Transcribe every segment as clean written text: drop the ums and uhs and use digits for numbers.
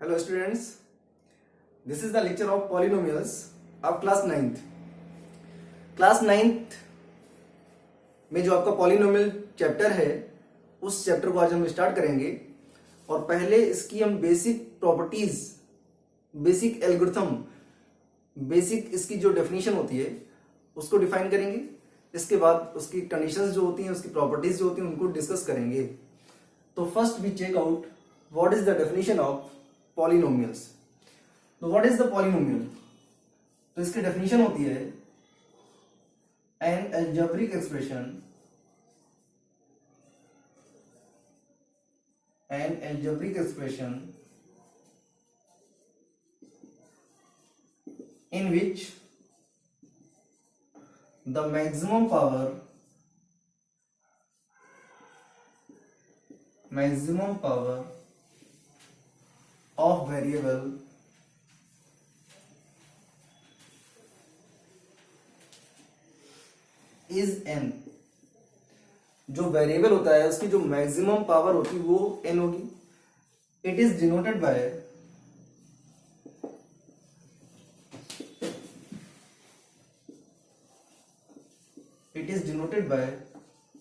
Hello students, this is the lecture of polynomials of class 9th. Class 9th में जो आपका polynomial chapter है उस चैप्टर को आज हम स्टार्ट करेंगे और पहले इसकी हम basic properties, basic algorithm, basic इसकी जो डेफिनेशन होती है उसको डिफाइन करेंगे। इसके बाद उसकी कंडीशंस जो होती हैं, उसकी प्रॉपर्टीज जो होती हैं उनको डिस्कस करेंगे। तो first we check out what is the definition of polynomials. तो व्हाट इज द पॉलिनोमियल? तो इसकी डेफिनेशन होती है an algebraic expression in which the maximum power of variable is n। जो वेरिएबल होता है उसकी जो मैक्सिमम पावर होती है वो n होगी। It is denoted by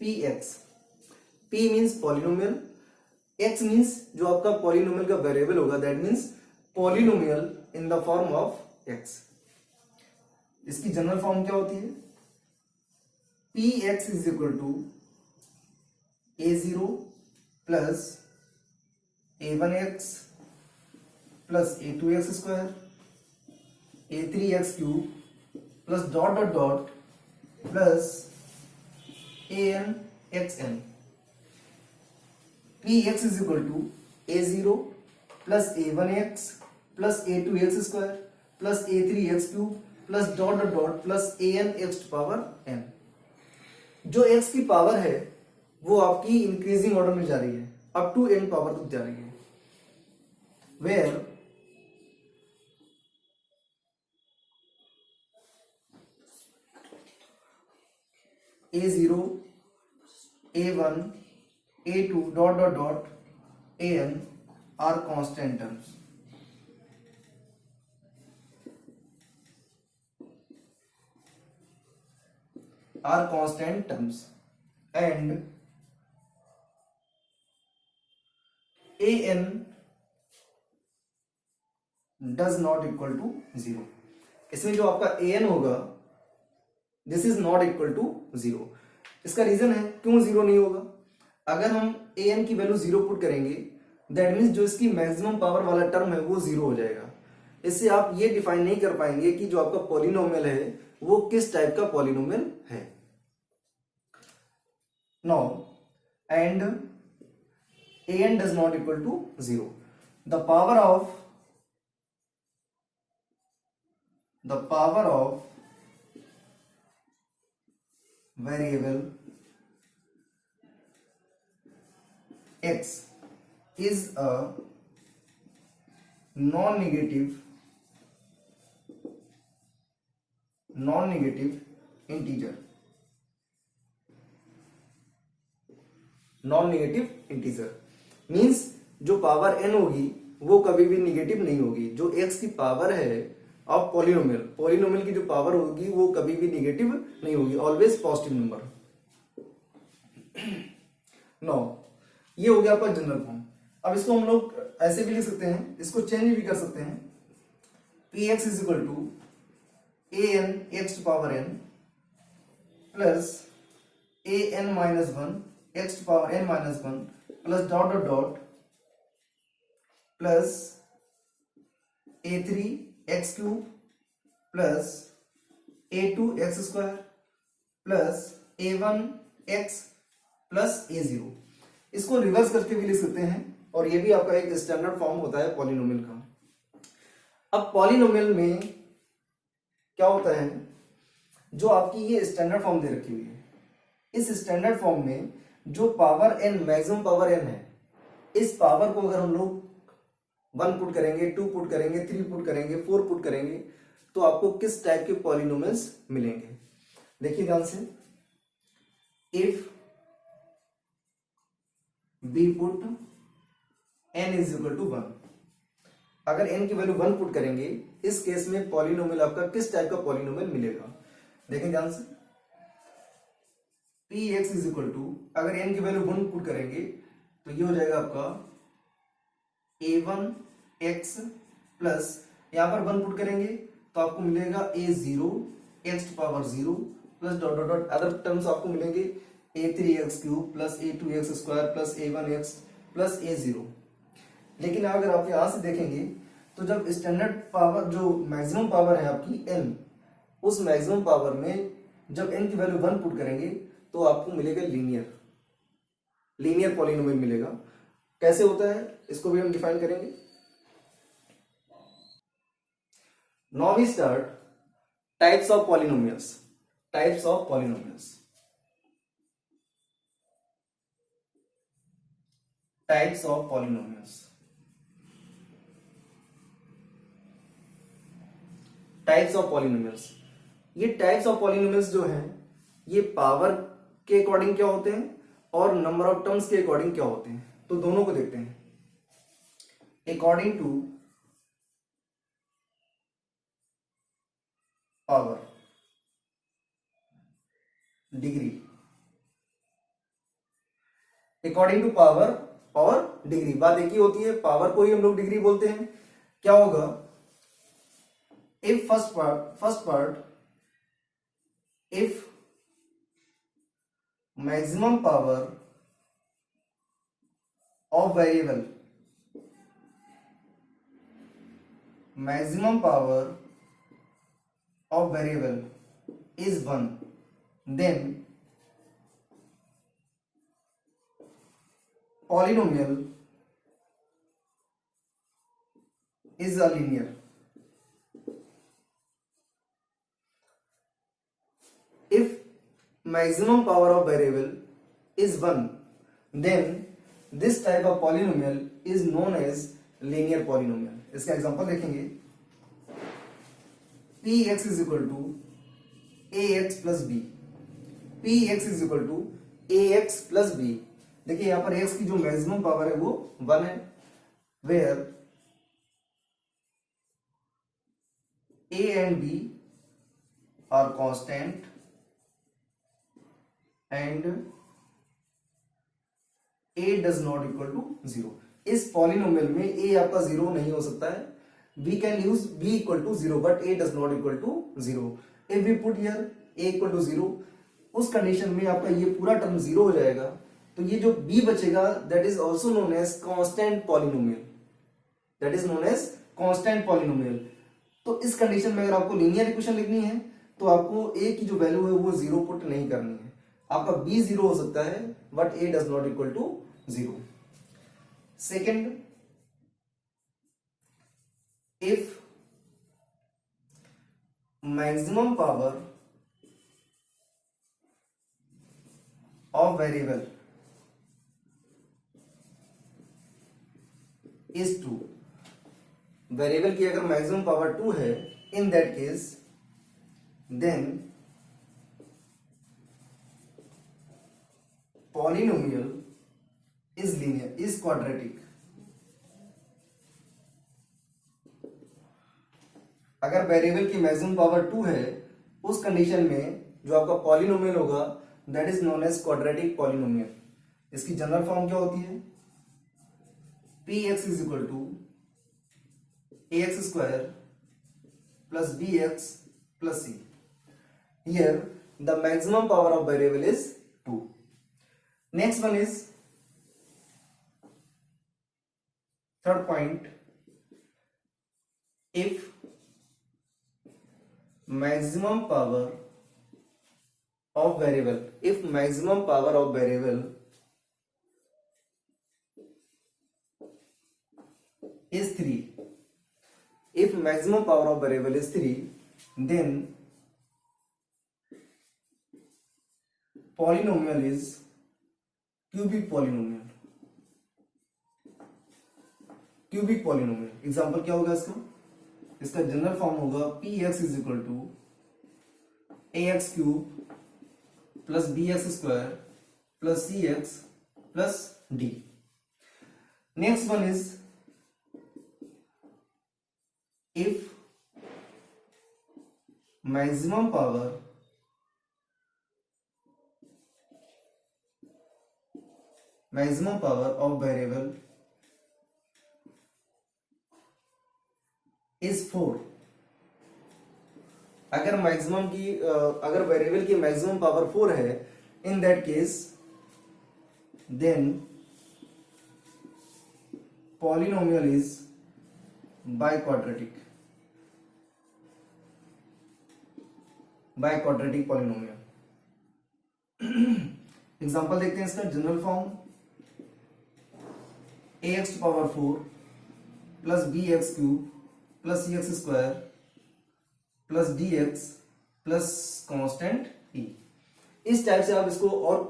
px। p means polynomial, x means जो आपका पॉलिनोमियल का वेरिएबल होगा, that means polynomial in the form of x। इसकी जनरल फॉर्म क्या होती है? px is equal to a0 plus a1x plus a2x square a3x cube plus dot dot dot plus an xn। px is equal to a0 plus a1x plus a2x square plus a3x cube plus dot dot dot plus an x to power n। जो x की power है वो आपकी increasing order में जा रही है, up to n power तक जा रही है। Where a0 a1 a2 dot dot dot an are constant terms। and an does not equal to 0। इसमें जो आपका an होगा this is not equal to 0। इसका रीजन है क्यों 0 नहीं होगा। अगर हम an की वैल्यू 0 पुट करेंगे दैट मीन्स जो इसकी मैक्सिमम पावर वाला टर्म है वो 0 हो जाएगा। इससे आप ये डिफाइन नहीं कर पाएंगे कि जो आपका पॉलिनोमियल है वो किस टाइप का पॉलिनोमियल है। Now and an does not equal to 0, the power of variable x is a non-negative integer। Means जो पावर n होगी वो कभी भी निगेटिव नहीं होगी। जो x की पावर है ऑफ पॉलिनोमियल की जो पावर होगी वो कभी भी निगेटिव नहीं होगी, ऑलवेज पॉजिटिव नंबर। नो, ये हो गया आपका जनरल फॉर्म। अब इसको हम लोग ऐसे भी लिख सकते हैं, इसको चेंज भी कर सकते हैं। px is equal to an x to power n plus an minus 1 x to power n minus 1 plus dot dot dot plus a3 x cube plus a2 x square plus a1 x plus a0। इसको reverse करके भी लिख सकते हैं और ये भी आपका एक स्टैंडर्ड फॉर्म होता है पॉलिनोमियल का। अब पॉलिनोमियल में क्या होता है, जो आपकी ये स्टैंडर्ड फॉर्म दे रखी हुई है, इस स्टैंडर्ड फॉर्म में जो power n, maximum power n है, इस पावर को अगर हम लोग 1 पुट करेंगे, 2 पुट करेंगे, 3 पुट करेंगे, 4 पुट करेंगे तो आपको किस टाइप के पॉलिनोमियल्स मिलेंगे। देखिए ध्यान से, if we put n is equal to 1, अगर n की वैल्यू 1 पुट करेंगे, इस केस में पॉलिनोमियल आपका किस टाइप का पॉलिनोमियल मिलेगा, देखें ध्यान से। px इज इक्वल टू, अगर n की वैल्यू 1 पुट करेंगे तो ये हो जाएगा आपका a1x प्लस, यहां पर 1 पुट करेंगे तो आपको मिलेगा a0 x to power 0 plus dot dot dot other terms आपको मिलेंगे a3x cube plus a2x square plus a1x plus a0। लेकिन अगर आप यहां से देखेंगे तो जब स्टैंडर्ड पावर जो मैक्सिमम पावर है आपकी n, उस मैक्सिमम पावर में जब n की वैल्यू 1 पुट करेंगे तो आपको मिलेगा लीनियर पॉलिनोमियल मिलेगा। कैसे होता है इसको भी हम डिफाइन करेंगे। Now we start types of polynomials. Types of polynomials, types of polynomials, types of polynomials. ये टाइप्स ऑफ पॉलिनोमियल्स जो हैं ये पावर के अकॉर्डिंग क्या होते हैं और नंबर ऑफ टर्म्स के अकॉर्डिंग क्या होते हैं, तो दोनों को देखते हैं। According to power, degree, according to power और डिग्री, बात एक ही होती है, पावर को ही हम लोग डिग्री बोलते हैं। क्या होगा, if first part if maximum power of variable, maximum power of variable is 1, then polynomial is a linear। if maximum power of variable is 1, then this type of polynomial is known as linear polynomial। इसका example देखेंगे, px is equal to ax plus B, px is equal to ax plus B. देखिए यहां पर x की जो maximum power है वो 1 है, where a and b are constant and a does not equal to 0। इस पॉलिनोमियल में a आपका 0 नहीं हो सकता है, we can use b equal to 0 but a does not equal to 0। if we put here a equal to 0, उस condition में आपका ये पूरा टर्म 0 हो जाएगा, तो ये जो b बचेगा that is also known as constant polynomial, that is known as constant polynomial। तो इस कंडीशन में अगर आपको लीनियर इक्वेशन लिखनी है तो आपको a की जो वैल्यू है वो 0 पुट नहीं करनी है, आपका b 0 हो सकता है but a does not equal to 0। सेकेंड, if maximum power of variable is 2, variable की अगर मैक्सिमम पावर 2 है, in that case then polynomial is linear, is quadratic. अगर वेरिएबल की मैक्सिमम पावर 2 है, उस कंडीशन में जो आपका पॉलिनोमियल होगा that is known as quadratic polynomial. इसकी जनरल फॉर्म क्या होती है, px is equal to ax square plus bx plus c। Here the maximum power of variable is 2। Next one is third point, if maximum power of variable, if maximum power of variable is 3, if maximum power of variable is 3, then polynomial is cubic polynomial। Cubic polynomial example क्या होगा इसका, इसका general form होगा px is equal to ax cube plus bx square plus cx plus d। Next one is if maximum power of variable is 4, अगर maximum की अगर वेरिएबल की मैक्सिमम पावर 4 है, in that case then polynomial is biquadratic polynomial. Example देखते हैं इसका। General form ax to power 4 plus bx cube plus cx square plus dx plus constant e। इस टाइप से आप इसको और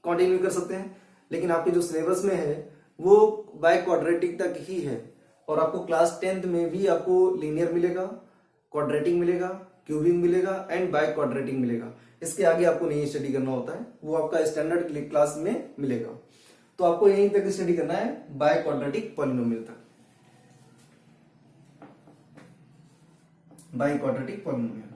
कंटिन्यू कर सकते हैं, लेकिन आपके जो सिलेबस में है वो बाय क्वाड्रेटिक तक ही है, और आपको क्लास 10th में भी आपको लीनियर मिलेगा, क्वाड्रेटिक मिलेगा, क्यूबिंग मिलेगा एंड बाय क्वाड्रेटिक मिलेगा। इसके आगे आपको नहीं स्टडी करना होता है, वो आपका स्टैंडर्ड क्लास में मिलेगा। तो आपको यहीं तक स्टडी करना है बाय क्वाड्रेटिक पॉलिनोमियल तक, बाय क्वाड्रेटिक पॉलिनोमियल।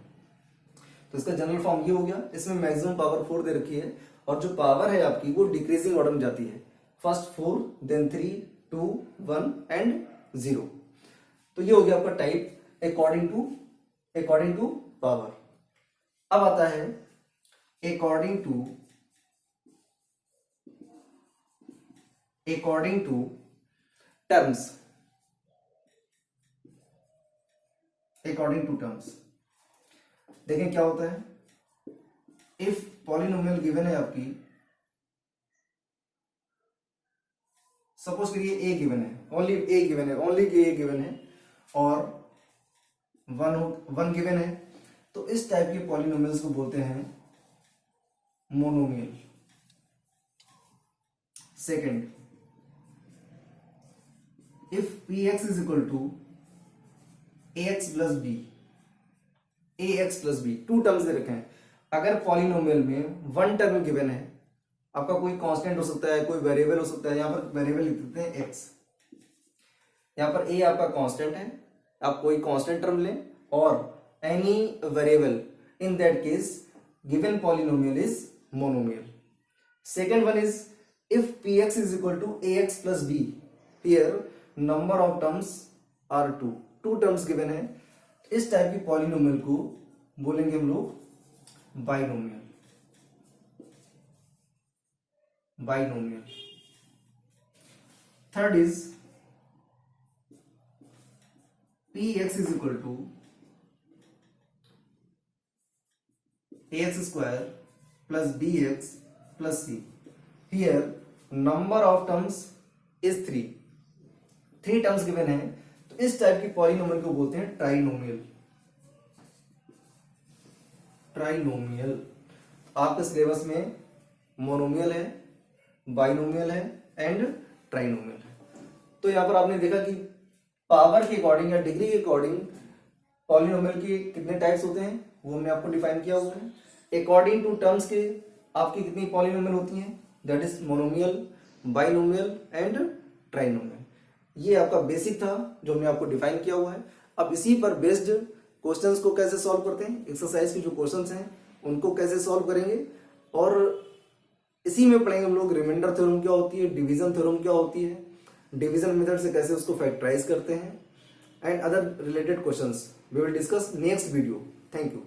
तो इसका जनरल फॉर्म ये हो गया। इसमें मैक्सिमम पावर 4 दे रखी है, और जो पावर है आपकी वो डिक्रीजिंग ऑर्डर में जाती है, फर्स्ट 4 देन 3 2 1 एंड 0। तो ये हो गया आपका टाइप अकॉर्डिंग टू पावर। अब आता है अकॉर्डिंग टू टर्म्स। देखें क्या होता है। इफ पॉलिनोमियल गिवन है आपकी, सपोज करिए ए गिवन है, ओनली ए गिवन है और वन गिवन है, तो इस टाइप के पॉलिनोमियल्स को बोलते हैं monomial. Second, if px is equal to ax plus b, two terms दे रखे हैं। अगर पॉलिनोमियल में वन टर्म गिवन है, आपका कोई कांस्टेंट हो सकता है, कोई वेरिएबल हो सकता है, यहां पर वेरिएबल लिख देते हैं x, यहां पर a आपका कांस्टेंट है, आप कोई कांस्टेंट टर्म लें और any variable, in that case given polynomial is monomial. Second one is if px is equal to ax plus b, here number of terms are two terms given है। इस टाइप की polynomial को बोलेंगे हम लोग binomial. Third is px is equal to ax square plus bx plus c, here number of terms is 3 terms given है। तो इस टाइप की पॉलिनोमियल को बोलते हैं ट्राइनोमियल। आपके सिलेबस में मोनोमियल है, बाइनोमियल है एंड ट्राइनोमियल है। तो यहां पर आपने देखा कि पावर के अकॉर्डिंग या डिग्री के अकॉर्डिंग पॉलिनोमियल के कितने टाइप्स होते हैं वो हमने आपको डिफाइन किया हुआ है। अकॉर्डिंग टू टर्म्स के आपकी कितनी पॉलिनोमियल होती हैं, that is monomial, binomial and trinomial. ये आपका बेसिक था जो हमने आपको डिफाइन किया हुआ है। अब इसी पर बेस्ड क्वेश्चंस को कैसे सॉल्व करते हैं, एक्सरसाइज के जो क्वेश्चंस हैं उनको कैसे सॉल्व करेंगे, और इसी में पढ़ेंगे हम लोग रिमाइंडर थ्योरम क्या होती है, डिवीजन थ्योरम क्या होती है, डिवीजन मेथड से कैसे उसको फैक्टराइज करते हैं, and other related questions we will discuss next video. Thank you.